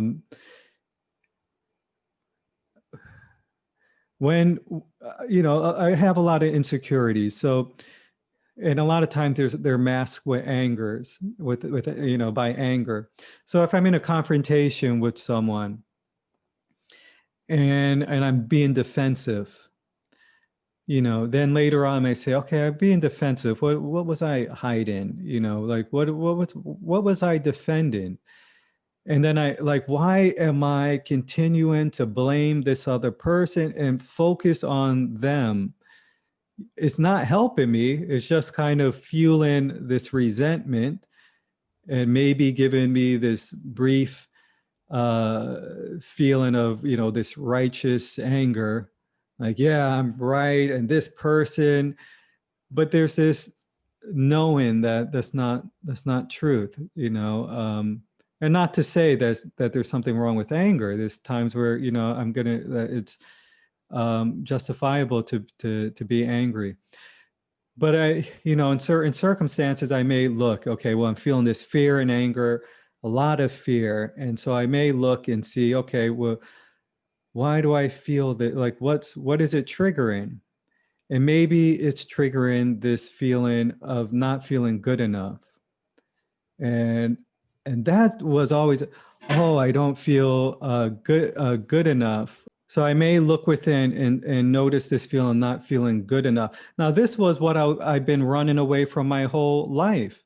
when you know, I have a lot of insecurities, so and a lot of times they're masked with with you know, by anger. So if I'm in a confrontation with someone and I'm being defensive, you know, then later on I say, okay, I'm being defensive. What was I hiding? You know, like what was I defending? And then I like, why am I continuing to blame this other person and focus on them? It's not helping me. It's just kind of fueling this resentment and maybe giving me this brief feeling of, you know, this righteous anger, like, yeah, I'm right, and this person. But there's this knowing that that's not truth, you know. And not to say that there's something wrong with anger. There's times where, you know, it's justifiable to be angry. But I, you know, in certain circumstances, I may look, okay, well, I'm feeling this fear and anger, a lot of fear. And so I may look and see, okay, well, why do I feel that? Like, what is it triggering? And maybe it's triggering this feeling of not feeling good enough. And that was always, oh, I don't feel good enough. So I may look within and notice this feeling, not feeling good enough. Now, this was what I've been running away from my whole life,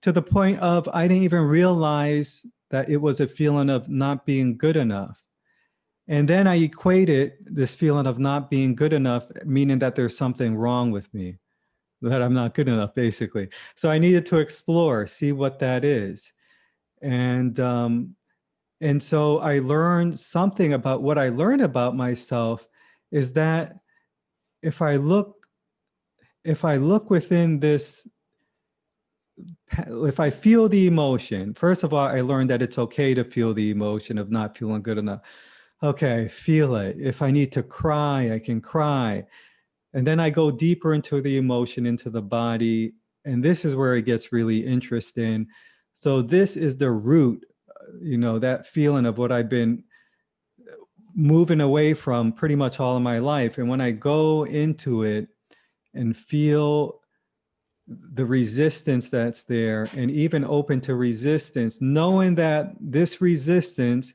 to the point of I didn't even realize that it was a feeling of not being good enough. And then I equated this feeling of not being good enough, meaning that there's something wrong with me, that I'm not good enough, basically. So I needed to explore, see what that is. And so I learned something about what I learned about myself is that if I look within this, if I feel the emotion, first of all, I learned that it's okay to feel the emotion of not feeling good enough. okay, feel it. If I need to cry, I can cry. And then I go deeper into the emotion, into the body. And this is where it gets really interesting. So this is the root, that feeling of what I've been moving away from pretty much all of my life. And when I go into it and feel the resistance that's there, and even open to resistance, knowing that this resistance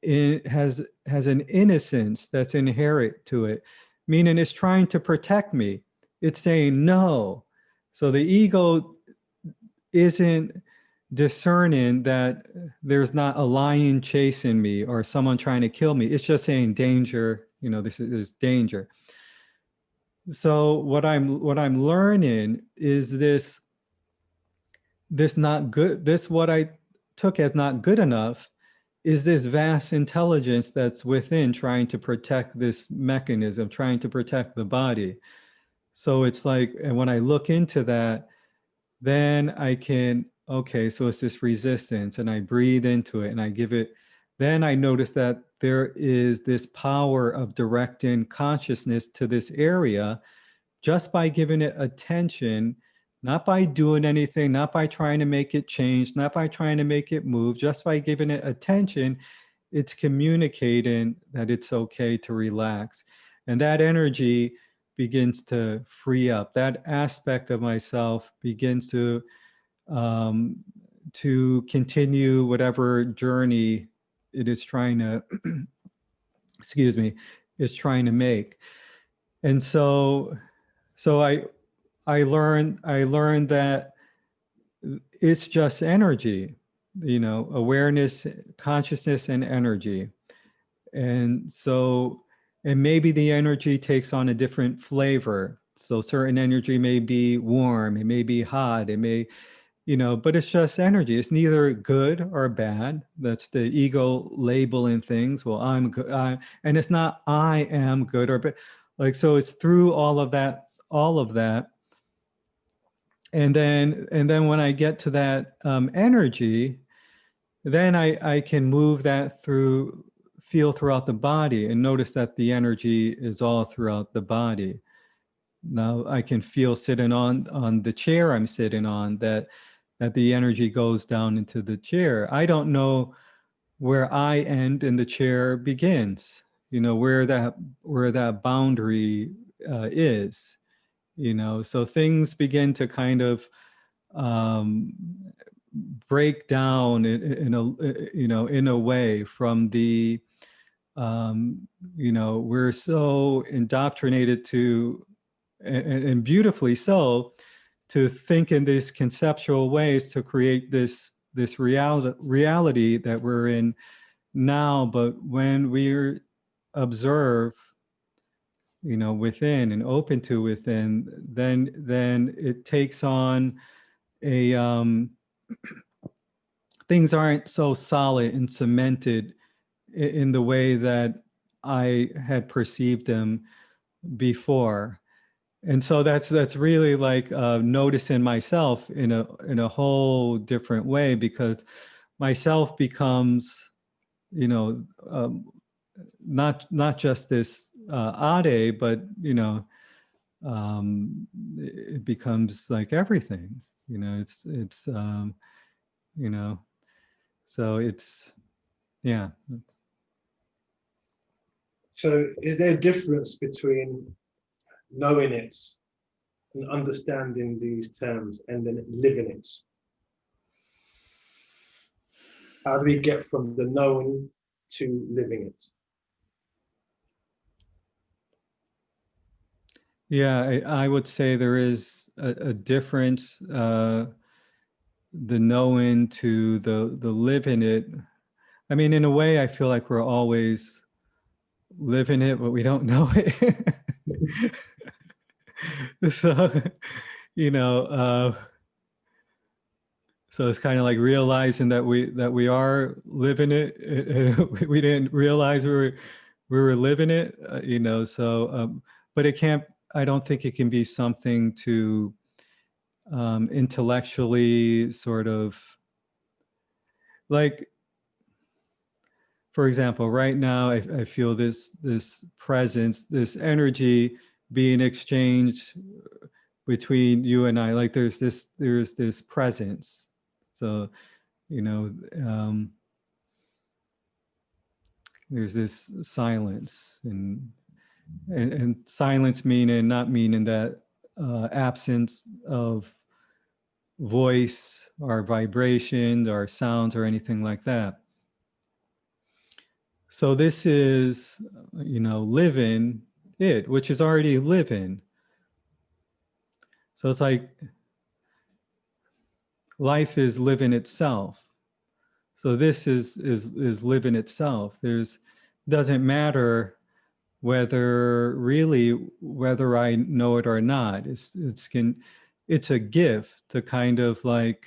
has an innocence that's inherent to it, meaning it's trying to protect me. It's saying no. So the ego isn't discerning that there's not a lion chasing me or someone trying to kill me. It's just saying danger, there's danger. So what I'm learning is this not good, this what I took as not good enough is this vast intelligence that's within, trying to protect this mechanism, trying to protect the body. So it's like, and when I look into that, then I can, okay, so it's this resistance, and I breathe into it and I give it, then I notice that there is this power of directing consciousness to this area just by giving it attention, not by doing anything, not by trying to make it change, not by trying to make it move, just by giving it attention. It's communicating that it's okay to relax. And that energy begins to free up. That aspect of myself begins um, to continue whatever journey it is trying to, excuse me, is trying to make. And so I learned that it's just energy, awareness, consciousness, and energy. And so, and maybe the energy takes on a different flavor. So certain energy may be warm, it may be hot, it may, but it's just energy. It's neither good or bad. That's the ego labeling things. Well, I'm good. And it's not I am good or bad. Like, so it's through all of that. And then when I get to that energy, then I can move that through, feel throughout the body, and notice that the energy is all throughout the body. Now I can feel sitting on the chair I'm sitting on, that the energy goes down into the chair. I don't know where I end and the chair begins, where that boundary is, so things begin to kind of um, break down in a way from the we're so indoctrinated to, and beautifully so, to think in these conceptual ways to create this reality that we're in now. But when we observe, within and open to within, then it takes on a things aren't so solid and cemented in the way that I had perceived them before. And so that's really like noticing myself in a whole different way, because myself becomes, not just this Ade, but it becomes like everything. It's so it's, yeah. So is there a difference between knowing it and understanding these terms and then living it? How do we get from the knowing to living it? Yeah, I would say there is a difference, the knowing to the living it. I mean, in a way, I feel like we're always living it, but we don't know it. So, you know, so it's kind of like realizing that we are living it. We didn't realize we were living it, So, but it can't. I don't think it can be something to intellectually sort of like. for example, right now I feel this presence, this energy being exchanged between you and I. Like there's this presence. So, you know, there's this silence, and silence meaning, not meaning that absence of voice or vibrations or sounds or anything like that. So this is, you know, living it, which is already living. So it's like life is living itself. So this is living itself. There's, doesn't matter whether I know it or not. It's a gift to kind of like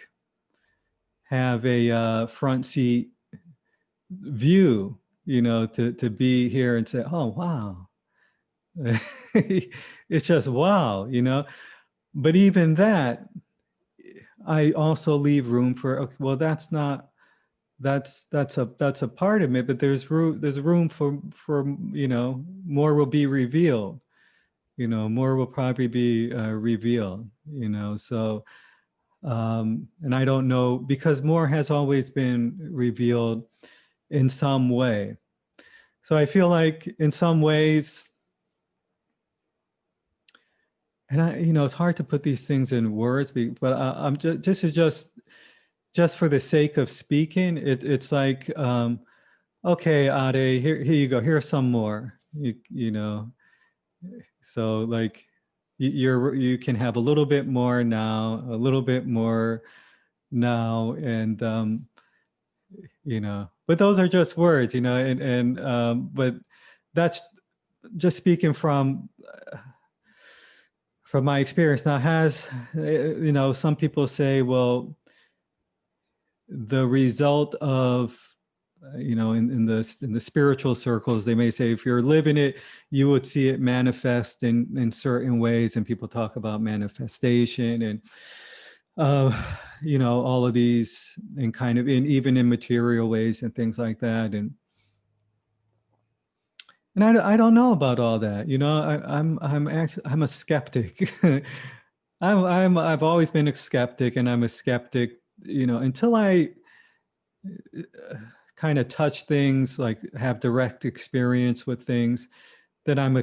have a front seat view, you know, to be here and say, oh wow. It's just wow, you know. But even that, I also leave room for, okay, well, that's a part of it, but there's room for, you know, more will be revealed, you know, more will probably be revealed, you know. So and I don't know, because more has always been revealed in some way. So I feel like in some ways, and you know, it's hard to put these things in words, but I'm just for the sake of speaking, it's like, okay, Ade, here you go. Here's some more. You know, so like you can have a little bit more now, a little bit more now, and you know, but those are just words, you know, but that's just speaking from my experience. Now, you know, some people say, well, the result of you know, in the spiritual circles, they may say if you're living it, you would see it manifest in certain ways, and people talk about manifestation and you know, all of these, and kind of even in material ways and things like that, and I don't know about all that, you know. I'm a skeptic. I've always been a skeptic, and I'm a skeptic, you know, until I kind of touch things, like have direct experience with things, that I'm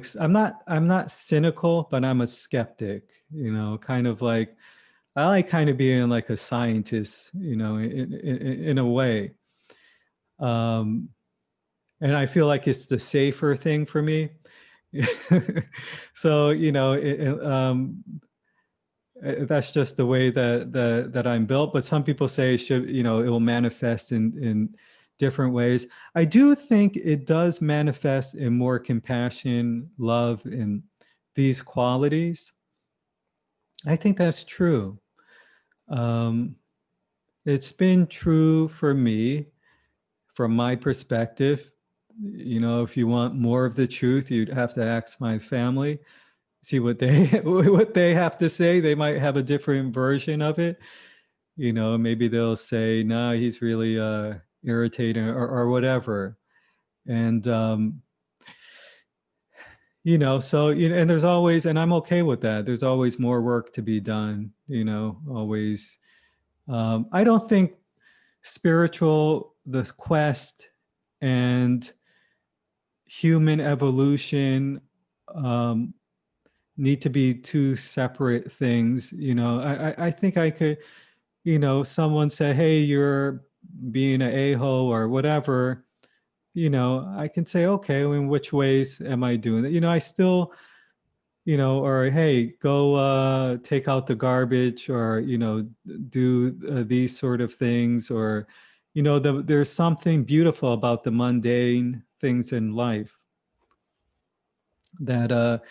not cynical, but I'm a skeptic, you know, kind of like, I like kind of being like a scientist, you know, in a way. Um, and I feel like it's the safer thing for me. So, you know, that's just the way that I'm built. But some people say you know, it will manifest in different ways. I do think it does manifest in more compassion, love, and these qualities. I think that's true. Um, it's been true for me, from my perspective. You know, if you want more of the truth, you'd have to ask my family, see what they what they have to say. They might have a different version of it. You know, maybe they'll say, "No, he's really irritating," or whatever. And you know, so you know, and there's always, and I'm okay with that. There's always more work to be done. You know, always. I don't think the quest and human evolution um, need to be two separate things. You know, I think I could, you know, someone say, hey, you're being an a-hole or whatever, you know, I can say, okay, well, in which ways am I doing that? You know, I still, you know, or hey, go take out the garbage, or, you know, do these sort of things, or, you know, there's something beautiful about the mundane things in life that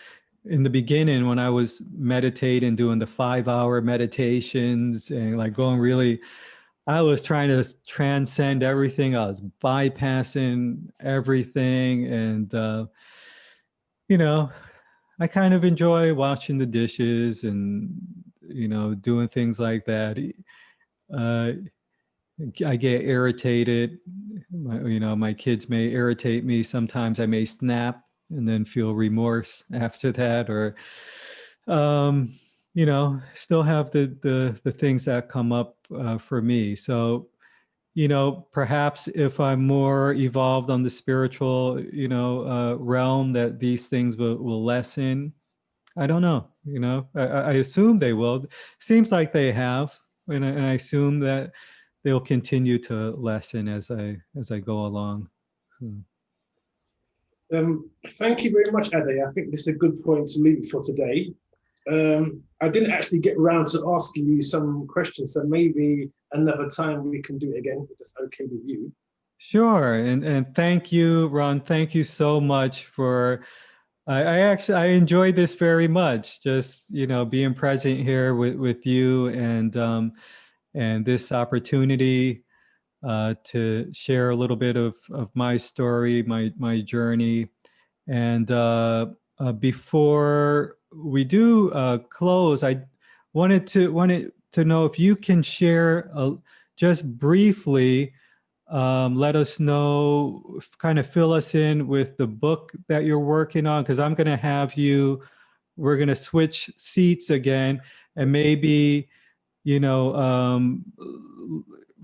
in the beginning, when I was meditating, doing the 5-hour meditations and like going really, I was trying to transcend everything. I was bypassing everything. And, you know, I kind of enjoy washing the dishes and, you know, doing things like that. Uh, I get irritated my kids may irritate me. Sometimes I may snap and then feel remorse after that, or still have the things that come up for me. So, perhaps if I'm more evolved on the spiritual, realm, that these things will lessen. I don't know. I assume they will. Seems like they have, and I assume that they'll continue to lessen as I go along. So. Thank you very much, Ade. I think this is a good point to leave for today. I didn't actually get around to asking you some questions, so maybe another time we can do it again, if that's okay with you. Sure, and thank you, Ron. Thank you so much for. I enjoyed this very much. Just being present here with you, and this opportunity to share a little bit of my story, my journey, and before we do close, I wanted to know if you can share just briefly. Let us know, kind of fill us in with the book that you're working on, because I'm going to have you, we're going to switch seats again, and maybe,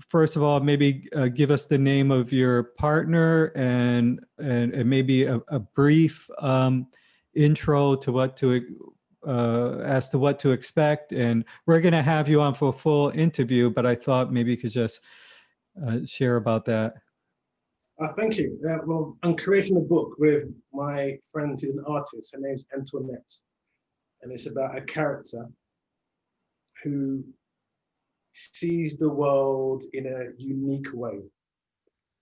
first of all, maybe give us the name of your partner, and maybe a brief intro to what to as to what to expect. And we're going to have you on for a full interview, but I thought maybe you could just share about that. Thank you. Well, I'm creating a book with my friend who's an artist. Her name's Antoinette, and it's about a character who sees the world in a unique way.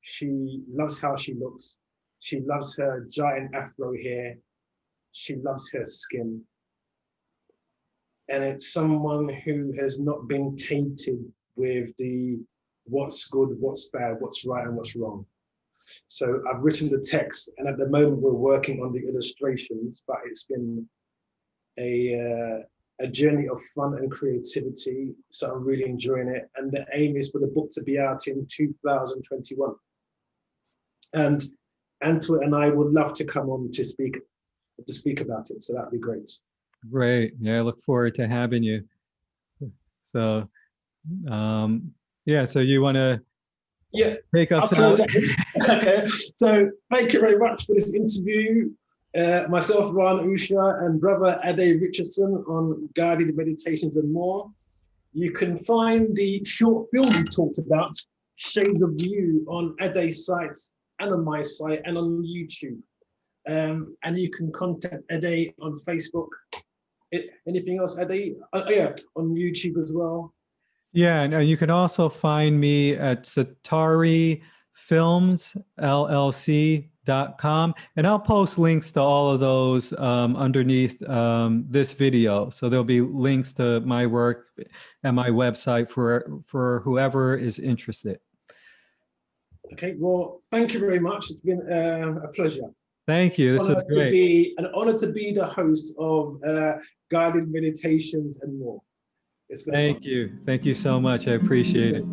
She loves how she looks. She loves her giant afro hair. She loves her skin. And it's someone who has not been tainted with the what's good, what's bad, what's right, and what's wrong. So I've written the text, and at the moment we're working on the illustrations, but it's been a journey of fun and creativity. So I'm really enjoying it. And the aim is for the book to be out in 2021. And Antoinette and I would love to come on to speak about it. So that'd be great. Great. Yeah, I look forward to having you. So, yeah, so you want to take us out? Okay. So thank you very much for this interview. Myself, Raan, Oosha, and brother Ade Richardson on Guided Meditations and More. You can find the short film we talked about, Shades of You, on Ade's site and on my site and on YouTube. And you can contact Ade on Facebook. Anything else, Ade? Yeah, on YouTube as well. Yeah, and you can also find me at Satari Films LLC.com, and I'll post links to all of those underneath this video. So there'll be links to my work and my website for whoever is interested. Okay, well, thank you very much. It's been a pleasure. Thank you. This is great. An honor to be the host of Guided Meditations and More. Thank you. Thank you so much. I appreciate it.